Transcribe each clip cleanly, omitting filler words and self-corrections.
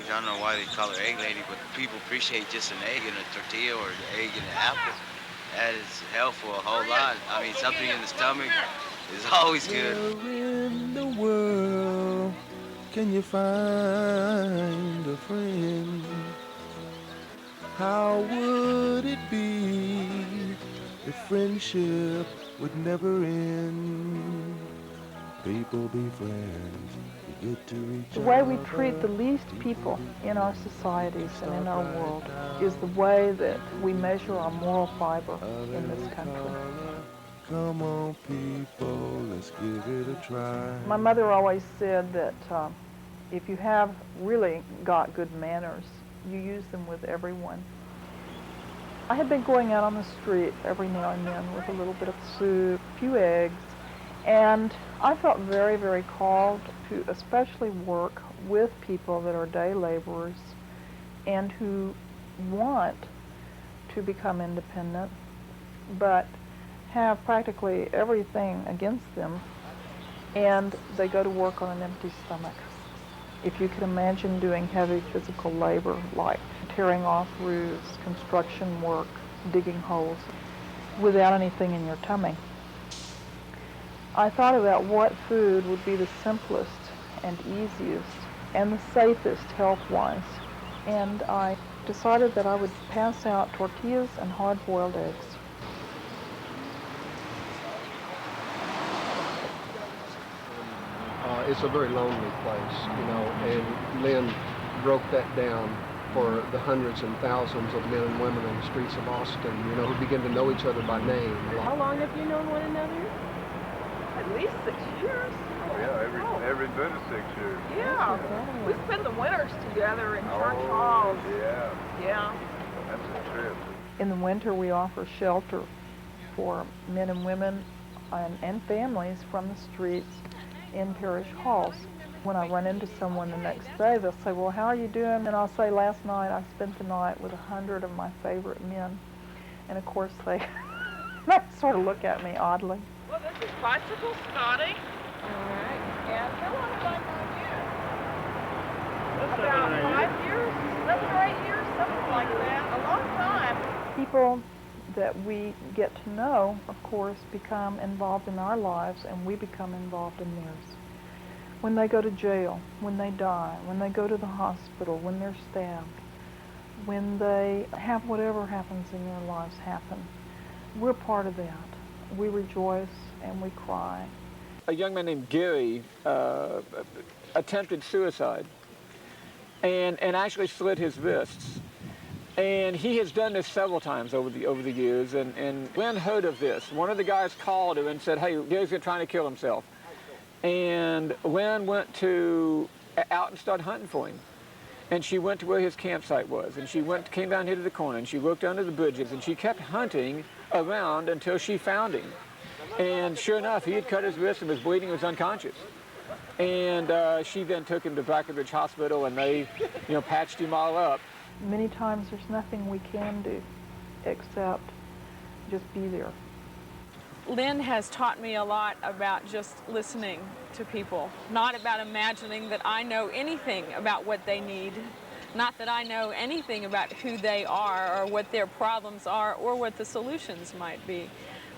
I don't know why they call her egg lady, but people appreciate just an egg and a tortilla or an egg and an apple. That is helpful a whole lot. I mean, something in the stomach is always good. Where in the world can you find a friend? How would it be if friendship would never end? People be friends, be good to each other. The way we treat the least people in our societies and in our world is the way that we measure our moral fiber in this country. Come on, people, let's give it a try. My mother always said that if you have really got good manners, you use them with everyone. I had been going out on the street every now and then with a little bit of soup, a few eggs, and I felt very, very called to especially work with people that are day laborers and who want to become independent, but have practically everything against them, and they go to work on an empty stomach. If you can imagine doing heavy physical labor like tearing off roofs, construction work, digging holes, without anything in your tummy. I thought about what food would be the simplest and easiest and the safest health-wise, and I decided that I would pass out tortillas and hard-boiled eggs. It's a very lonely place, and Lynn broke that down for the hundreds and thousands of men and women on the streets of Austin, who begin to know each other by name. How long have you known one another? At least 6 years. Oh, yeah, every bit of 6 years. Yeah. We spend the winters together in church halls. Yeah. Yeah. That's a trip. In the winter, we offer shelter for men and women and families from the streets in parish halls. When I run into someone the next day, they'll say, well, how are you doing? And I'll say, last night I spent the night with 100 of my favorite men. And of course, they sort of look at me oddly. Well, this is Bicycle Scotty. All right. And how long have I known you? About 5 years, 7 or 8 years, something like that. A long time. People that we get to know, of course, become involved in our lives, and we become involved in theirs. When they go to jail, when they die, when they go to the hospital, when they're stabbed, when they have whatever happens in their lives happen, we're part of that. We rejoice and we cry. A young man named Gary attempted suicide and actually slit his wrists. And he has done this several times over the years, and Lynn heard of this. One of the guys called her and said, hey, Gary's trying to kill himself. And Lynn went out and started hunting for him. And she went to where his campsite was, and she came down here to the corner, and she looked under the bridges, and she kept hunting around until she found him. And sure enough, he had cut his wrist and was bleeding, was unconscious. And she then took him to Brackenridge Hospital, and they, patched him all up. Many times there's nothing we can do except just be there. Lynn has taught me a lot about just listening to people, not about imagining that I know anything about what they need, not that I know anything about who they are or what their problems are or what the solutions might be.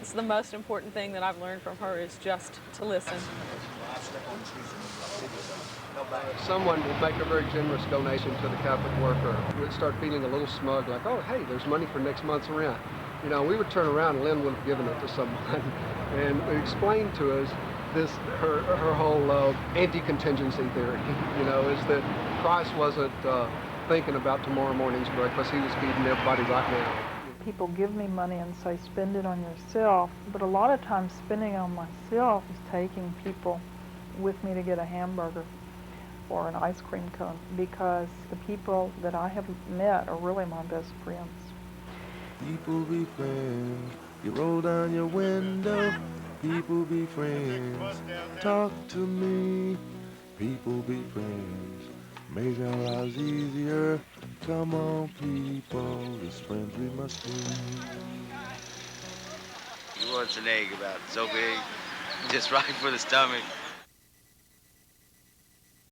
It's the most important thing that I've learned from her is just to listen. Someone would make a very generous donation to the Catholic worker. We'd start feeling a little smug, like, oh, hey, there's money for next month's rent. We would turn around and Lynn would have given it to someone and explained to us her whole anti-contingency theory, is that Christ wasn't thinking about tomorrow morning's breakfast. He was feeding everybody right now. People give me money and say, spend it on yourself, but a lot of times spending on myself is taking people with me to get a hamburger or an ice cream cone, because the people that I have met are really my best friends. People be friends. You roll down your window. People be friends. Talk to me. People be friends. Make our lives easier. Come on, people. It's friends we must be. He wants an egg about so big, just right for the stomach.